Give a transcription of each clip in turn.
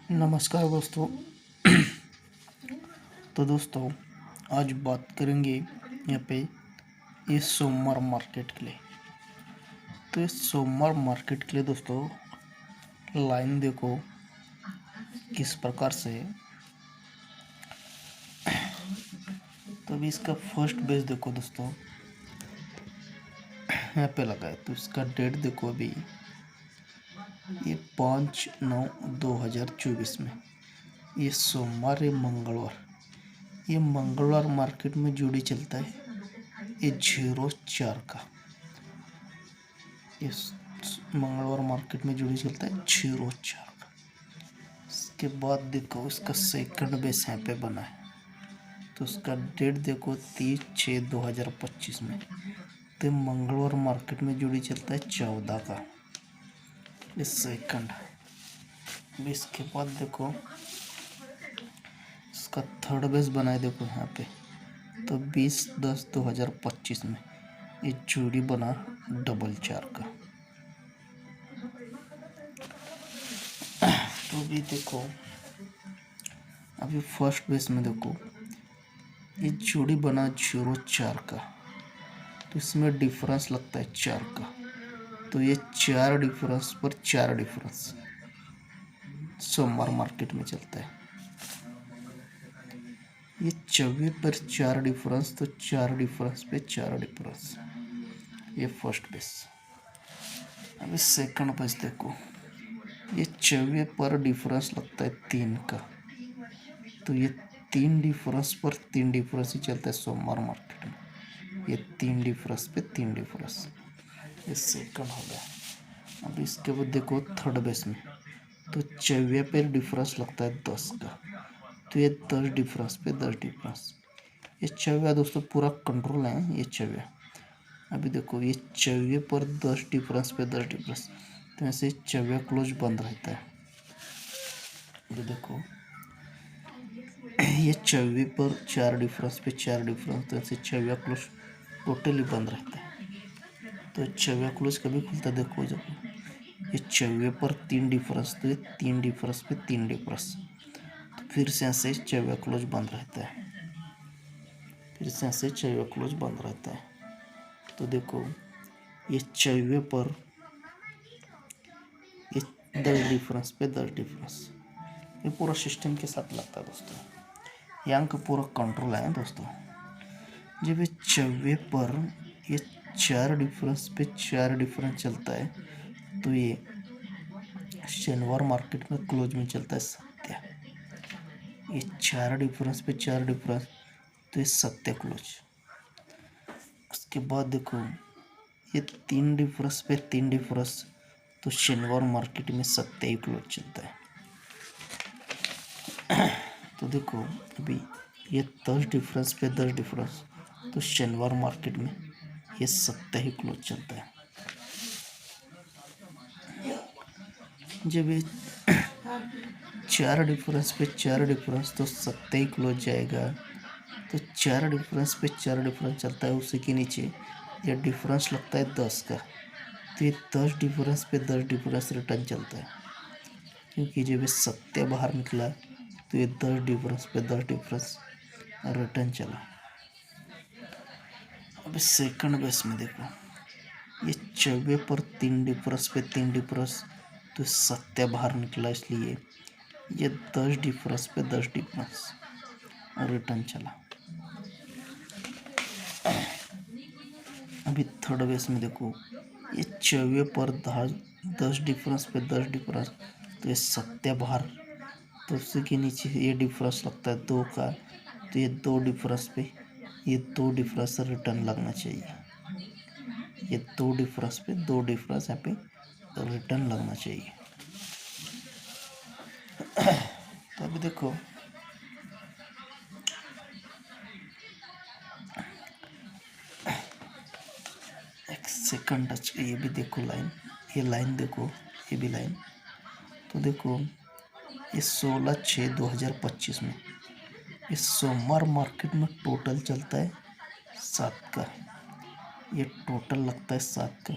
नमस्कार दोस्तों। तो दोस्तों आज बात करेंगे यहाँ पे ये सोमवार मार्केट के लिए। तो इस सोमवार मार्केट के लिए दोस्तों लाइन देखो किस प्रकार से है। तो अभी इसका फर्स्ट बेस देखो दोस्तों यहाँ पे लगा है। तो इसका डेट देखो अभी ये 5/9/2024 में ये सोमवार है मंगलवार। ये मंगलवार मार्केट में जुड़ी चलता है ये 04 का। इस मंगलवार मार्केट में जुड़ी चलता है 04 का। इसके बाद देखो इसका सेकंड बेस यहाँ पे बना है। तो उसका डेट देखो 30/6/2025 में। तो मंगलवार मार्केट में जुड़ी चलता है 14 का ये सेकंड। इसके बाद देखो इसका थर्ड बेस बना है देखो यहाँ पे। तो 20/10/2025 में ये जोड़ी बना 4 का। तो भी देखो अभी फर्स्ट बेस में देखो ये जोड़ी बना 04 का। तो इसमें डिफरेंस लगता है 4 का। तो ये 4 डिफरेंस पर 4 डिफरेंस सोमवार मार्केट में चलता है। ये 24 पर 4 डिफरेंस, तो 4 डिफरेंस पे 4 डिफरेंस। ये फर्स्ट बेस। अभी सेकंड बेस देखो ये 24 पर डिफरेंस लगता है 3 का। तो ये 3 डिफरेंस पर 3 डिफरेंस ही चलता है सोमवार मार्केट में। ये 3 डिफरेंस पे 3 डिफरेंस ये सेकंड हो गया। अब इसके बाद देखो थर्ड बेस में। तो 24 पर डिफरेंस लगता है 10 का। तो ये 10 डिफरेंस पे 10 डिफरेंस। ये 24 दोस्तों पूरा कंट्रोल है ये 24। अभी देखो ये 24 पर 10 डिफरेंस पे 10 डिफरेंस। तो ऐसे 24 क्लोज बंद रहता है। ये देखो ये 24 पर 4 डिफरेंस पे 4 डिफरेंस। तो ऐसे 24 क्लोज टोटली बंद रहता है। तो 24 क्लोज कभी खुलता देखो जब ये 24 पर 3 डिफरेंस। तो ये 3 डिफरेंस पे 3 डिफरेंस। तो फिर से ऐसे 24 क्लोज बंद रहता है। फिर से ऐसे 24 क्लोज बंद रहता है। तो देखो ये 24 पर ये 10 डिफरेंस पे 10 डिफरेंस। ये पूरा सिस्टम के साथ लगता है दोस्तों। ये अंक पूरा कंट्रोल है दोस्तों। जब ये 24 पर ये 4 डिफरेंस पे 4 डिफरेंस चलता है। तो ये शनिवार मार्केट में क्लोज में चलता है सत्य। ये 4 डिफरेंस पे 4 डिफरेंस। तो ये सत्य क्लोज। उसके बाद देखो ये 3 डिफरेंस पे 3 डिफरेंस। तो शनिवार मार्केट में सत्य ही क्लोज चलता है। तो देखो अभी ये 10 डिफरेंस पे 10 डिफरेंस। तो शनिवार मार्केट में ये सत्य ही क्लोज चलता है। जब ये 4 डिफरेंस पे 4 डिफरेंस। तो सत्य ही क्लोज जाएगा। तो 4 डिफरेंस पे 4 डिफरेंस चलता है। उसी के नीचे ये डिफरेंस लगता है 10 का। तो ये 10 डिफरेंस पे 10 डिफरेंस रिटर्न चलता है। क्योंकि जब ये सत्य बाहर निकला तो ये 10 डिफरेंस पे 10 डिफरेंस रिटर्न चला। अब सेकंड बेस में देखो ये 24 पर 3 डिफरेंस पे 3 डिफरेंस। तो सत्य बाहर निकला, इसलिए ये 10 डिफरेंस पे 10 डिफरेंस रिटर्न चला। अभी थर्ड बेस में देखो ये 24 पर 10 डिफरेंस पे 10 डिफरेंस। तो ये सत्य बाहर। तो उसी के नीचे ये डिफरेंस लगता है 2 का। तो ये 2 डिफरेंस पे ये 2 डिफरेंस रिटर्न लगना चाहिए। ये 2 डिफरेंस पे 2 डिफरेंस यहाँ पे रिटर्न लगना चाहिए। तो अभी देखो एक सेकंड टच। ये भी देखो लाइन, ये लाइन देखो, ये भी लाइन। तो देखो ये 16/6/2025 में इस सोमवार मार्केट में टोटल चलता है 7 का। ये टोटल लगता है 7 का।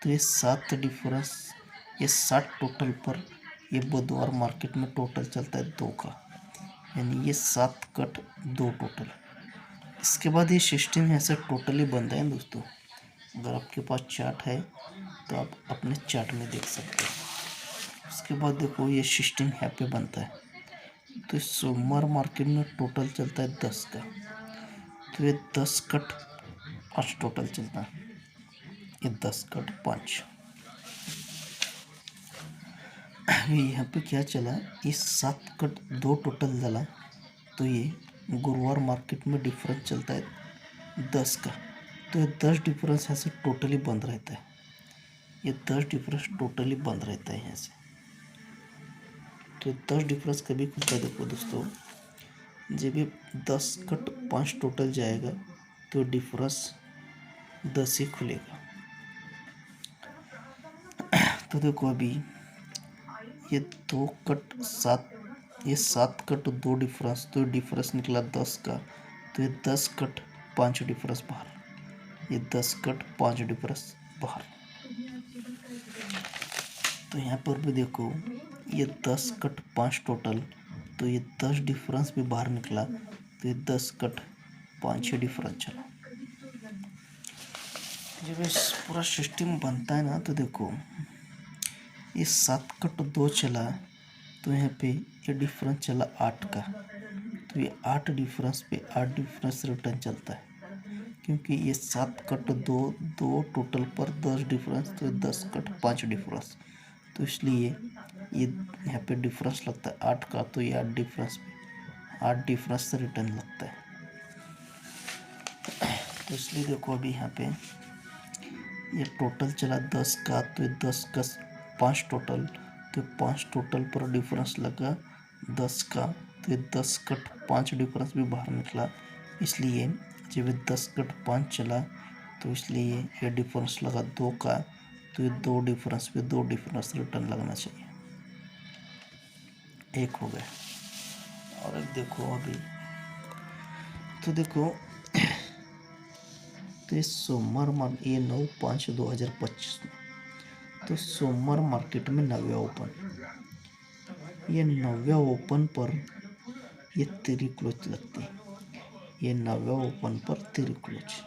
तो ये 7 डिफरेंस, ये 7 टोटल पर ये बुधवार मार्केट में टोटल चलता है 2 का, यानी ये 7 कट 2 टोटल। इसके बाद ये सिस्टम ऐसे टोटली बनता है दोस्तों। अगर आपके पास चार्ट है तो आप अपने चार्ट में देख सकते हैं। उसके बाद देखो ये सिस्टम यहाँ पे बनता है। तो सोमवार मार्केट में टोटल चलता है 10 का, तो ये 10 कट 5 टोटल चलता है, ये 10 कट 5। यहाँ पे क्या चला, ये 7 कट 2 टोटल चला, तो ये गुरुवार मार्केट में डिफरेंस चलता है 10 का, तो ये 10 डिफरेंस यहाँ से टोटली बंद रहता है, ये 10 डिफरेंस टोटली बंद रहता है यहाँ से। तो 10 डिफरेंस कभी खुलता है, देखो दोस्तों जब ये 10 कट 5 टोटल जाएगा तो डिफरेंस 10 ही खुलेगा। तो देखो अभी ये 2 कट 7, ये 7 कट 2 डिफरेंस, तो डिफरेंस निकला 10 का, तो ये 10 कट 5 डिफरेंस बाहर, ये 10 कट 5 डिफरेंस बाहर। तो यहाँ पर भी देखो ये 10 कट 5 टोटल, तो ये 10 डिफरेंस भी बाहर निकला, तो ये 10 कट 5 डिफरेंस चला। जब इस पूरा सिस्टम बनता है ना, तो देखो ये 7 कट 2 चला, तो यहाँ पे ये डिफरेंस चला 8 का, तो ये 8 डिफरेंस पे 8 डिफरेंस रिटर्न चलता है, क्योंकि ये 7 कट 2 टोटल पर 10 डिफरेंस, तो ये 10 कट 5 डिफरेंस, तो इसलिए ये यहाँ पे डिफरेंस लगता है 8 का, तो ये 8 डिफरेंस पे 8 डिफरेंस से रिटर्न लगता है। तो इसलिए देखो अभी यहाँ पे ये टोटल चला 10 का, तो ये 10 का 5 टोटल, तो 5 टोटल पर डिफरेंस लगा 10 का, तो ये 10 कट 5 डिफरेंस भी बाहर निकला, इसलिए जब ये 10 कट 5 चला, तो इसलिए ये डिफरेंस लगा 2 का, तो ये 2 डिफरेंस पे 2 डिफरेंस रिटर्न लगना चाहिए। एक हो गया। और एक देखो अभी, तो देखो तो ये सोमवार ये 9/5/2025 में, तो सोमवार मार्केट में 9वां ओपन, ये 9वां ओपन पर ये 3 क्लोज लगती है, ये 9वां ओपन पर 3 क्लोज।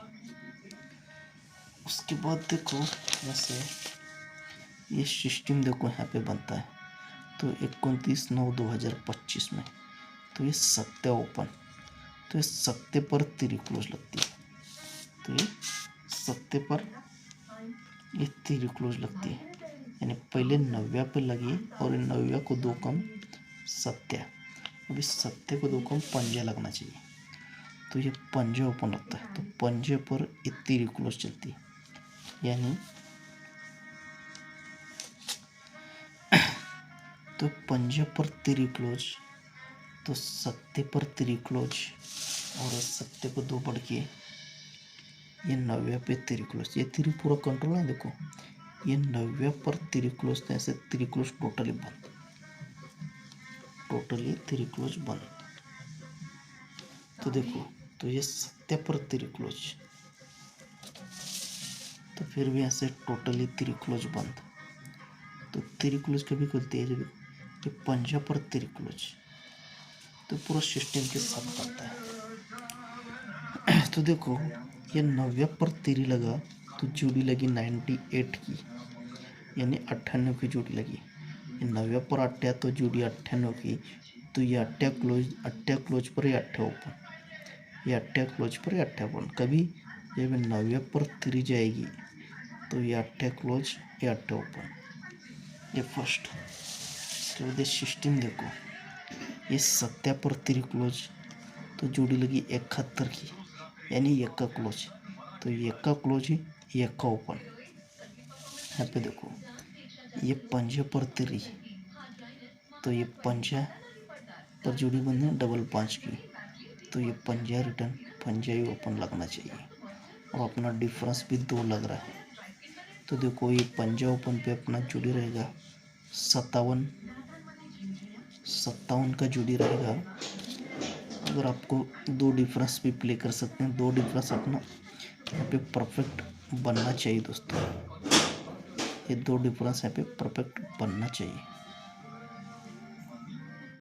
उसके बाद देखो जैसे ये सिस्टम देखो यहाँ पे बनता है, तो 29/9/2025 में, तो ये सत्ते ओपन, तो ये सत्ते पर 3 क्लोज लगती है, तो ये सत्ते पर ये 3 क्लोज लगती है, यानी पहले 9वां पे लगी और 9वां को 2 कम सत्या, अभी सत्ते को 2 कम पंजा लगना चाहिए, तो ये पंजा ओपन लगता है, तो पंजे पर ये 3 क्लोज चलती है, यानी तो पंजे पर 3 क्लोज, तो सत्ते पर 3 क्लोज, और सत्ते को 2 बढ़ के ये 9वां पे 3 क्लोज, ये 3 पूरा कंट्रोल है। देखो ये 9वां पर 3 क्लोज, तो ऐसे 3 क्लोज टोटली बंद, टोटली 3 क्लोज बंद। तो देखो तो ये सत्ते पर 3 क्लोज, तो फिर भी ऐसे टोटली 3 क्लोज बंद, तो 3 क्लोज कभी खुलती है जब ये पंजा पर 3 क्लोज, तो पूरा सिस्टम के साथ बनता है। तो देखो ये 9वां पर 3 लगा, तो जोड़ी लगी 98 की, यानी 98 की जोड़ी लगी, ये 9वां पर 8 तो जोड़ी 98 की, तो ये 8 क्लोज पर ये 8 ओपन, ये 8 क्लोज पर ये 8 ओपन। कभी जब 9वां पर 3 जाएगी तो ये 8 क्लोज ये 8 ओपन, ये फर्स्ट। इसके बाद सिस्टम देखो ये 7 पर 3 क्लोज, तो जोड़ी लगी 71 की, यानी 1 का क्लोज, तो ये 1 का क्लोज ही 1 का ओपन। यहाँ पे देखो ये पंजे पर 3, तो ये पंजा पर जोड़ी बंदी डबल 5 की, तो ये पंजा रिटर्न पंजा ही ओपन लगना चाहिए, और अपना डिफरेंस भी 2 लग रहा है, तो देखो ये पंजा ओपन पे अपना जोड़ी रहेगा 57 का जोड़ी रहेगा। अगर आपको 2 डिफरेंस भी प्ले कर सकते हैं, 2 डिफरेंस अपना यहाँ पे परफेक्ट बनना चाहिए दोस्तों, ये 2 डिफरेंस यहाँ पे परफेक्ट बनना चाहिए।